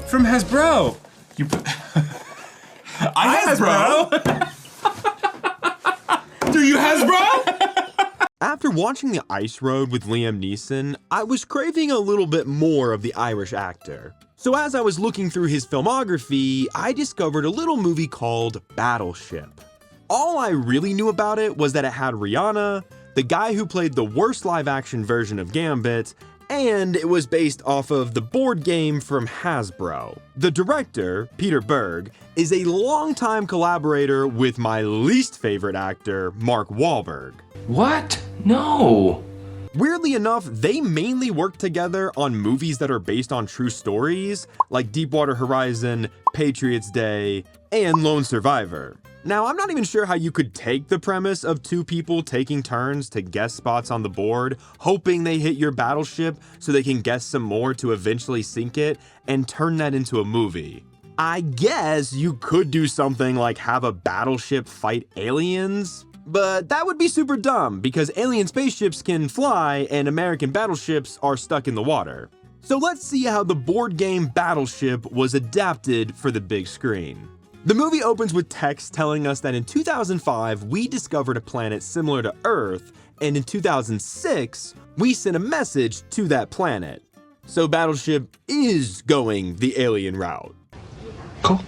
From Hasbro. You Hasbro? Do you Hasbro? After watching The Ice Road with Liam Neeson, I was craving a little bit more of the Irish actor. So as I was looking through his filmography, I discovered a little movie called Battleship. All I really knew about it was that it had Rihanna, the guy who played the worst live-action version of Gambit, and it was based off of the board game from Hasbro. The director, Peter Berg, is a longtime collaborator with my least favorite actor, Mark Wahlberg. What? No. Weirdly enough, they mainly work together on movies that are based on true stories, like Deepwater Horizon, Patriots Day, and Lone Survivor. Now, I'm not even sure how you could take the premise of two people taking turns to guess spots on the board, hoping they hit your battleship so they can guess some more to eventually sink it, and turn that into a movie. I guess you could do something like have a battleship fight aliens, but that would be super dumb because alien spaceships can fly and American battleships are stuck in the water. So let's see how the board game Battleship was adapted for the big screen. The movie opens with text telling us that in 2005, we discovered a planet similar to Earth, and in 2006, we sent a message to that planet. So Battleship is going the alien route. Cool.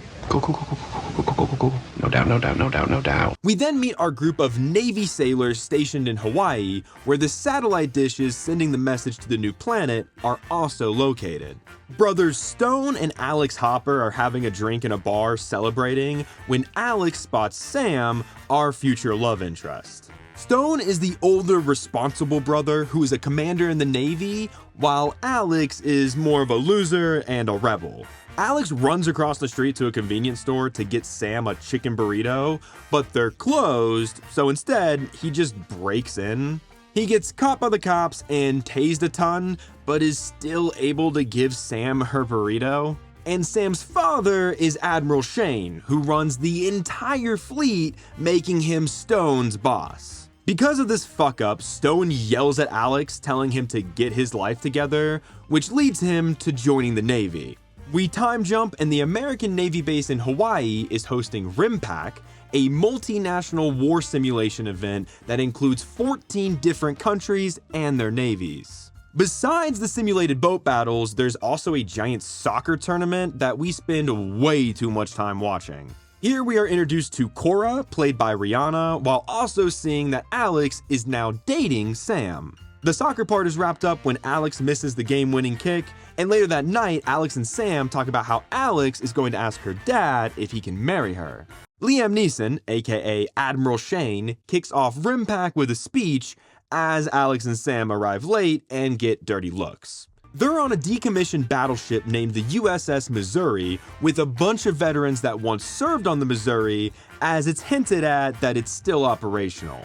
No doubt. We then meet our group of Navy sailors stationed in Hawaii, where the satellite dishes sending the message to the new planet are also located. Brothers Stone and Alex Hopper are having a drink in a bar celebrating when Alex spots Sam, our future love interest. Stone is the older, responsible brother who is a commander in the Navy, while Alex is more of a loser and a rebel. Alex runs across the street to a convenience store to get Sam a chicken burrito, but they're closed, so instead, he just breaks in. He gets caught by the cops and tased a ton, but is still able to give Sam her burrito. And Sam's father is Admiral Shane, who runs the entire fleet, making him Stone's boss. Because of this fuck up, Stone yells at Alex, telling him to get his life together, which leads him to joining the Navy. We time jump, and the American Navy base in Hawaii is hosting RIMPAC, a multinational war simulation event that includes 14 different countries and their navies. Besides the simulated boat battles, there's also a giant soccer tournament that we spend way too much time watching. Here we are introduced to Cora, played by Rihanna, while also seeing that Alex is now dating Sam. The soccer part is wrapped up when Alex misses the game-winning kick, and later that night, Alex and Sam talk about how Alex is going to ask her dad if he can marry her. Liam Neeson, aka Admiral Shane, kicks off RIMPAC with a speech as Alex and Sam arrive late and get dirty looks. They're on a decommissioned battleship named the USS Missouri with a bunch of veterans that once served on the Missouri, as it's hinted at that it's still operational.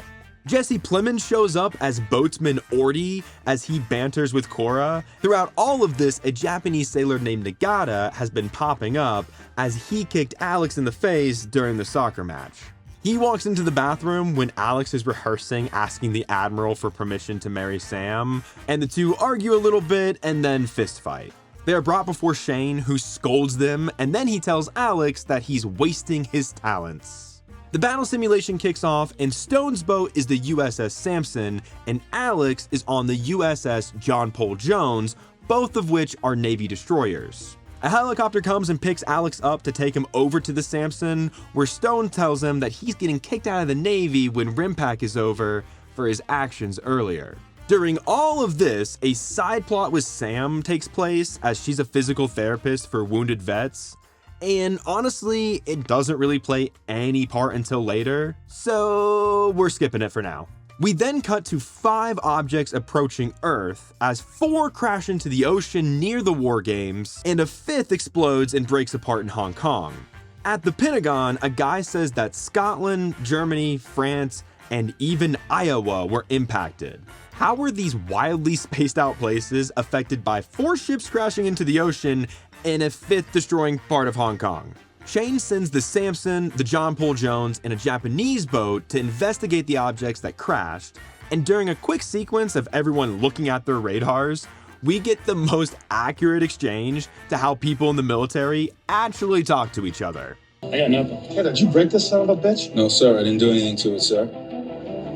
Jesse Plemons shows up as boatsman Orty as he banters with Cora. Throughout all of this, a Japanese sailor named Nagata has been popping up as he kicked Alex in the face during the soccer match. He walks into the bathroom when Alex is rehearsing asking the Admiral for permission to marry Sam, and the two argue a little bit and then fist fight. They are brought before Shane, who scolds them, and then he tells Alex that he's wasting his talents. The battle simulation kicks off, and Stone's boat is the USS Samson, and Alex is on the USS John Paul Jones, both of which are Navy destroyers. A helicopter comes and picks Alex up to take him over to the Samson, where Stone tells him that he's getting kicked out of the Navy when RIMPAC is over for his actions earlier. During all of this, a side plot with Sam takes place as she's a physical therapist for wounded vets. And honestly, it doesn't really play any part until later, so we're skipping it for now. We then cut to 5 objects approaching Earth as 4 crash into the ocean near the war games, and a 5th explodes and breaks apart in Hong Kong. At the Pentagon, a guy says that Scotland, Germany, France, and even Iowa were impacted. How were these wildly spaced out places affected by 4 ships crashing into the ocean and a 5th destroying part of Hong Kong? Shane sends the Samson, the John Paul Jones, and a Japanese boat to investigate the objects that crashed, and during a quick sequence of everyone looking at their radars, we get the most accurate exchange to how people in the military actually talk to each other. I got nothing. Hey, did you break this son of a bitch? No, sir. I didn't do anything to it, sir.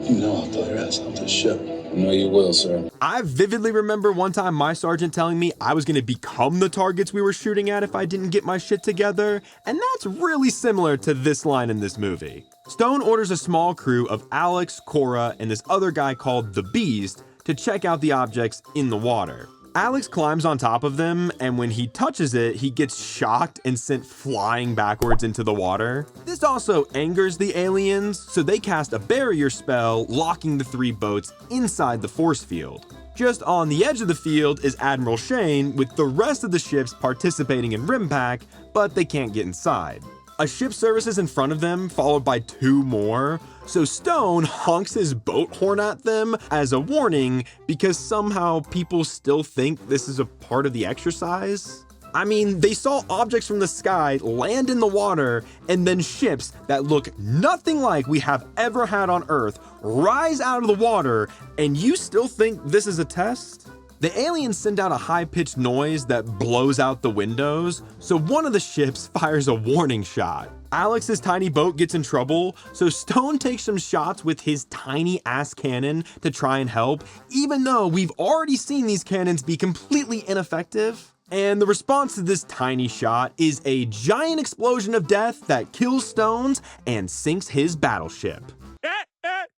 You know I'll throw your ass off this ship. I know you will, sir. I vividly remember one time my sergeant telling me I was going to become the targets we were shooting at if I didn't get my shit together, and that's really similar to this line in this movie. Stone orders a small crew of Alex, Cora, and this other guy called the Beast to check out the objects in the water. Alex climbs on top of them, and when he touches it, he gets shocked and sent flying backwards into the water. This also angers the aliens, so they cast a barrier spell, locking the 3 boats inside the force field. Just on the edge of the field is Admiral Shane, with the rest of the ships participating in Rimpack, but they can't get inside. A ship surfaces in front of them, followed by 2 more, so Stone honks his boat horn at them as a warning because somehow people still think this is a part of the exercise. I mean, they saw objects from the sky land in the water, and then ships that look nothing like we have ever had on Earth rise out of the water, and you still think this is a test? The aliens send out a high-pitched noise that blows out the windows, so one of the ships fires a warning shot. Alex's tiny boat gets in trouble, so Stone takes some shots with his tiny-ass cannon to try and help, even though we've already seen these cannons be completely ineffective. And the response to this tiny shot is a giant explosion of death that kills Stone's and sinks his battleship.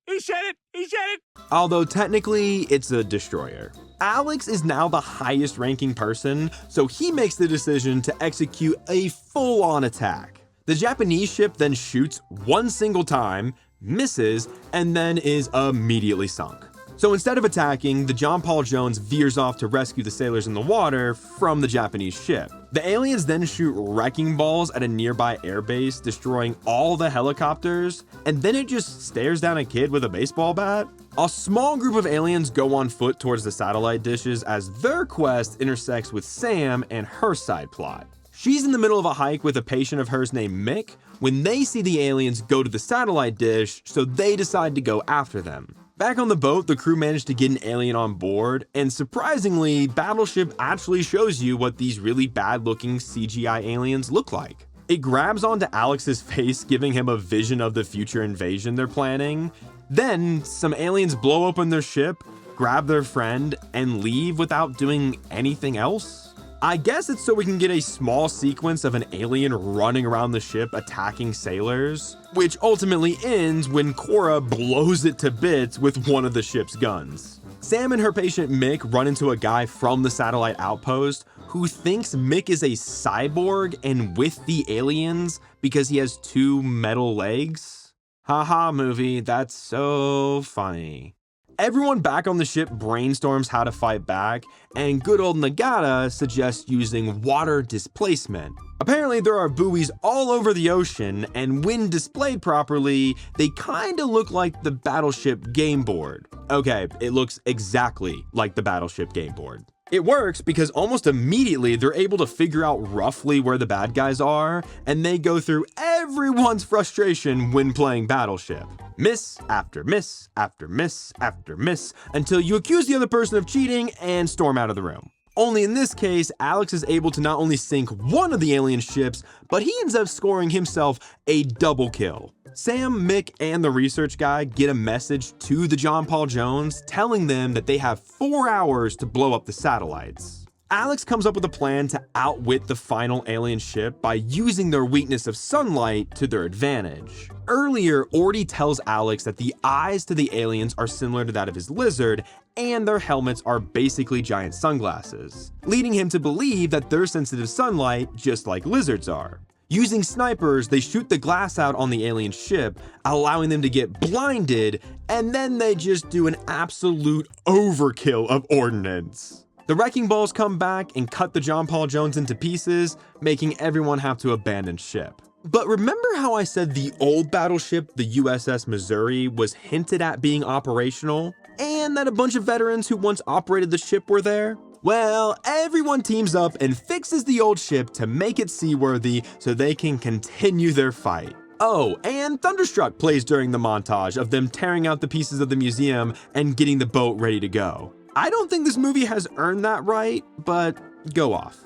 He said it! Although technically, it's a destroyer. Alex is now the highest ranking person, so he makes the decision to execute a full-on attack. The Japanese ship then shoots one single time, misses, and then is immediately sunk. So instead of attacking, the John Paul Jones veers off to rescue the sailors in the water from the Japanese ship. The aliens then shoot wrecking balls at a nearby airbase, destroying all the helicopters, and then it just stares down a kid with a baseball bat. A small group of aliens go on foot towards the satellite dishes as their quest intersects with Sam and her side plot. She's in the middle of a hike with a patient of hers named Mick when they see the aliens go to the satellite dish, so they decide to go after them. Back on the boat, the crew managed to get an alien on board, and surprisingly, Battleship actually shows you what these really bad-looking CGI aliens look like. It grabs onto Alex's face, giving him a vision of the future invasion they're planning. Then, some aliens blow open their ship, grab their friend, and leave without doing anything else. I guess it's so we can get a small sequence of an alien running around the ship attacking sailors, which ultimately ends when Cora blows it to bits with one of the ship's guns. Sam and her patient Mick run into a guy from the satellite outpost who thinks Mick is a cyborg and with the aliens because he has 2 metal legs. Haha, movie, that's so funny. Everyone back on the ship brainstorms how to fight back, and good old Nagata suggests using water displacement. Apparently there are buoys all over the ocean, and when displayed properly, they kinda look like the Battleship game board. Okay, it looks exactly like the Battleship game board. It works because almost immediately they're able to figure out roughly where the bad guys are, and they go through everyone's frustration when playing Battleship. Miss after miss after miss after miss until you accuse the other person of cheating and storm out of the room. Only in this case, Alex is able to not only sink one of the alien ships, but he ends up scoring himself a double kill. Sam, Mick, and the research guy get a message to the John Paul Jones telling them that they have 4 hours to blow up the satellites. Alex comes up with a plan to outwit the final alien ship by using their weakness of sunlight to their advantage. Earlier, Orty tells Alex that the eyes to the aliens are similar to that of his lizard, and their helmets are basically giant sunglasses, leading him to believe that they're sensitive to sunlight just like lizards are. Using snipers, they shoot the glass out on the alien ship, allowing them to get blinded, and then they just do an absolute overkill of ordnance. The wrecking balls come back and cut the John Paul Jones into pieces, making everyone have to abandon ship. But remember how I said the old battleship, the USS Missouri, was hinted at being operational, and that a bunch of veterans who once operated the ship were there? Well, everyone teams up and fixes the old ship to make it seaworthy so they can continue their fight. Oh, and Thunderstruck plays during the montage of them tearing out the pieces of the museum and getting the boat ready to go. I don't think this movie has earned that right, but go off.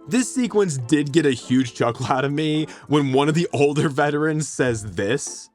This sequence did get a huge chuckle out of me when one of the older veterans says this.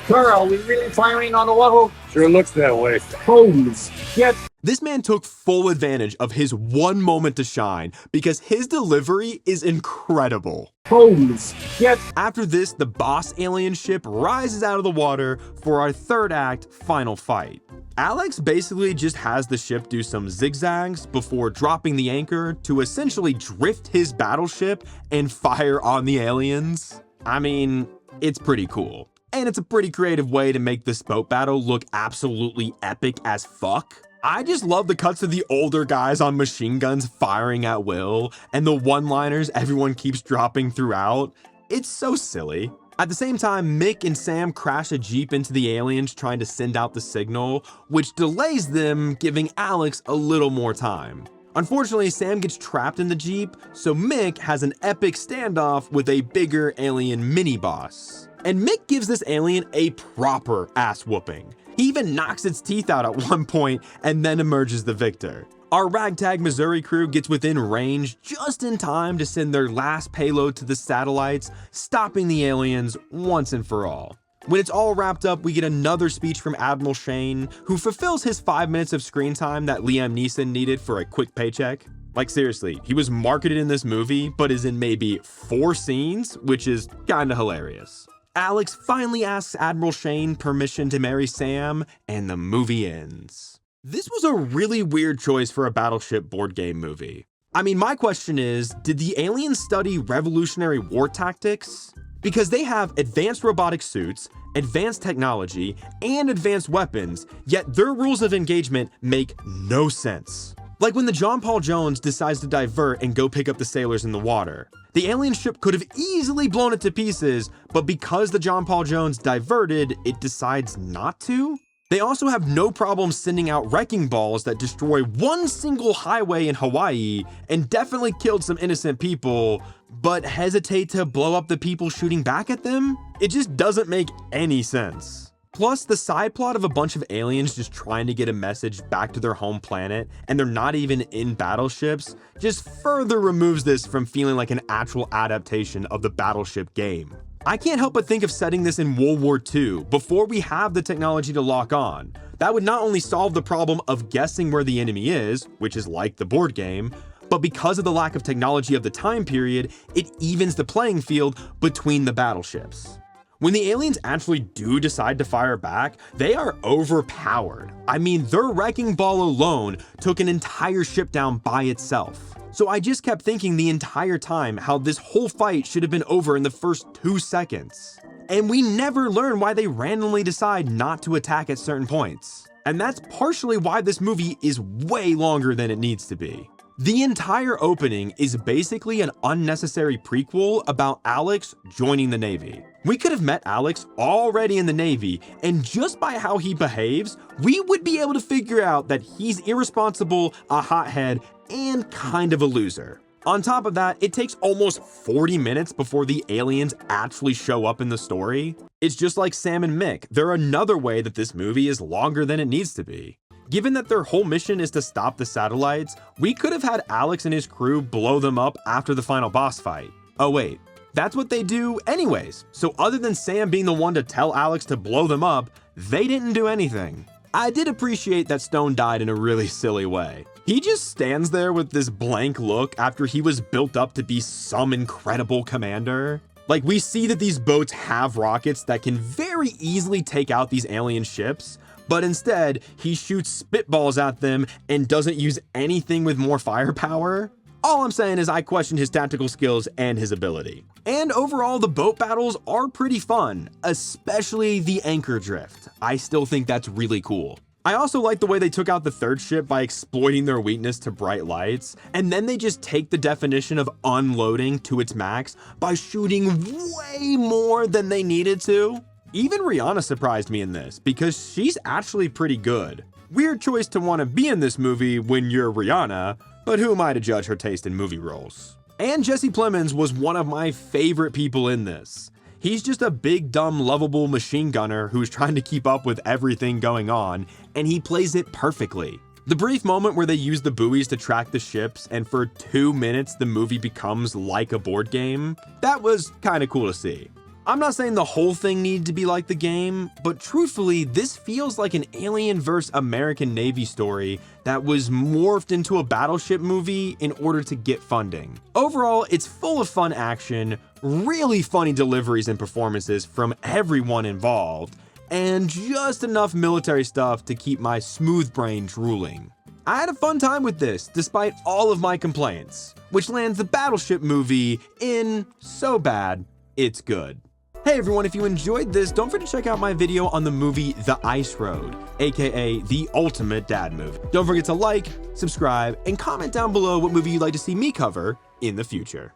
Sir, are we really firing on the level? Sure looks that way. Holy shit. This man took full advantage of his one moment to shine because his delivery is incredible. Holy shit. After this, the boss alien ship rises out of the water for our third act final fight. Alex basically just has the ship do some zigzags before dropping the anchor to essentially drift his battleship and fire on the aliens. I mean, it's pretty cool. And it's a pretty creative way to make this boat battle look absolutely epic as fuck. I just love the cuts of the older guys on machine guns firing at will, and the one-liners everyone keeps dropping throughout. It's so silly. At the same time, Mick and Sam crash a jeep into the aliens trying to send out the signal, which delays them, giving Alex a little more time. Unfortunately, Sam gets trapped in the jeep, so Mick has an epic standoff with a bigger alien mini-boss. And Mick gives this alien a proper ass whooping. He even knocks its teeth out at one point and then emerges the victor. Our ragtag Missouri crew gets within range just in time to send their last payload to the satellites, stopping the aliens once and for all. When it's all wrapped up, we get another speech from Admiral Shane, who fulfills his 5 minutes of screen time that Liam Neeson needed for a quick paycheck. Like seriously, he was marketed in this movie, but is in maybe 4 scenes, which is kinda hilarious. Alex finally asks Admiral Shane permission to marry Sam, and the movie ends. This was a really weird choice for a Battleship board game movie. I mean, my question is, did the aliens study Revolutionary War tactics? Because they have advanced robotic suits, advanced technology, and advanced weapons, yet their rules of engagement make no sense. Like when the John Paul Jones decides to divert and go pick up the sailors in the water. The alien ship could have easily blown it to pieces, but because the John Paul Jones diverted, it decides not to? They also have no problem sending out wrecking balls that destroy one single highway in Hawaii and definitely killed some innocent people, but hesitate to blow up the people shooting back at them? It just doesn't make any sense. Plus, the side plot of a bunch of aliens just trying to get a message back to their home planet, and they're not even in battleships, just further removes this from feeling like an actual adaptation of the Battleship game. I can't help but think of setting this in World War II, before we have the technology to lock on. That would not only solve the problem of guessing where the enemy is, which is like the board game, but because of the lack of technology of the time period, it evens the playing field between the battleships. When the aliens actually do decide to fire back, they are overpowered. I mean, their wrecking ball alone took an entire ship down by itself. So I just kept thinking the entire time how this whole fight should have been over in the first 2 seconds. And we never learn why they randomly decide not to attack at certain points. And that's partially why this movie is way longer than it needs to be. The entire opening is basically an unnecessary prequel about Alex joining the Navy. We could have met Alex already in the Navy, and just by how he behaves, we would be able to figure out that he's irresponsible, a hothead, and kind of a loser. On top of that, it takes almost 40 minutes before the aliens actually show up in the story. It's just like Sam and Mick. They're another way that this movie is longer than it needs to be. Given that their whole mission is to stop the satellites, we could have had Alex and his crew blow them up after the final boss fight. Oh wait, that's what they do anyways. So other than Sam being the one to tell Alex to blow them up, they didn't do anything. I did appreciate that Stone died in a really silly way. He just stands there with this blank look after he was built up to be some incredible commander. Like, we see that these boats have rockets that can very easily take out these alien ships, but instead, he shoots spitballs at them and doesn't use anything with more firepower. All I'm saying is I question his tactical skills and his ability. And overall, the boat battles are pretty fun, especially the anchor drift. I still think that's really cool. I also like the way they took out the third ship by exploiting their weakness to bright lights, and then they just take the definition of unloading to its max by shooting way more than they needed to. Even Rihanna surprised me in this, because she's actually pretty good. Weird choice to want to be in this movie when you're Rihanna, but who am I to judge her taste in movie roles? And Jesse Plemons was one of my favorite people in this. He's just a big, dumb, lovable machine gunner who's trying to keep up with everything going on, and he plays it perfectly. The brief moment where they use the buoys to track the ships and for 2 minutes the movie becomes like a board game, that was kinda cool to see. I'm not saying the whole thing needed to be like the game, but truthfully, this feels like an Alien vs. American Navy story that was morphed into a Battleship movie in order to get funding. Overall, it's full of fun action, really funny deliveries and performances from everyone involved, and just enough military stuff to keep my smooth brain drooling. I had a fun time with this, despite all of my complaints, which lands the Battleship movie in so bad, it's good. Hey everyone, if you enjoyed this, don't forget to check out my video on the movie The Ice Road, aka the ultimate dad movie. Don't forget to like, subscribe, and comment down below what movie you'd like to see me cover in the future.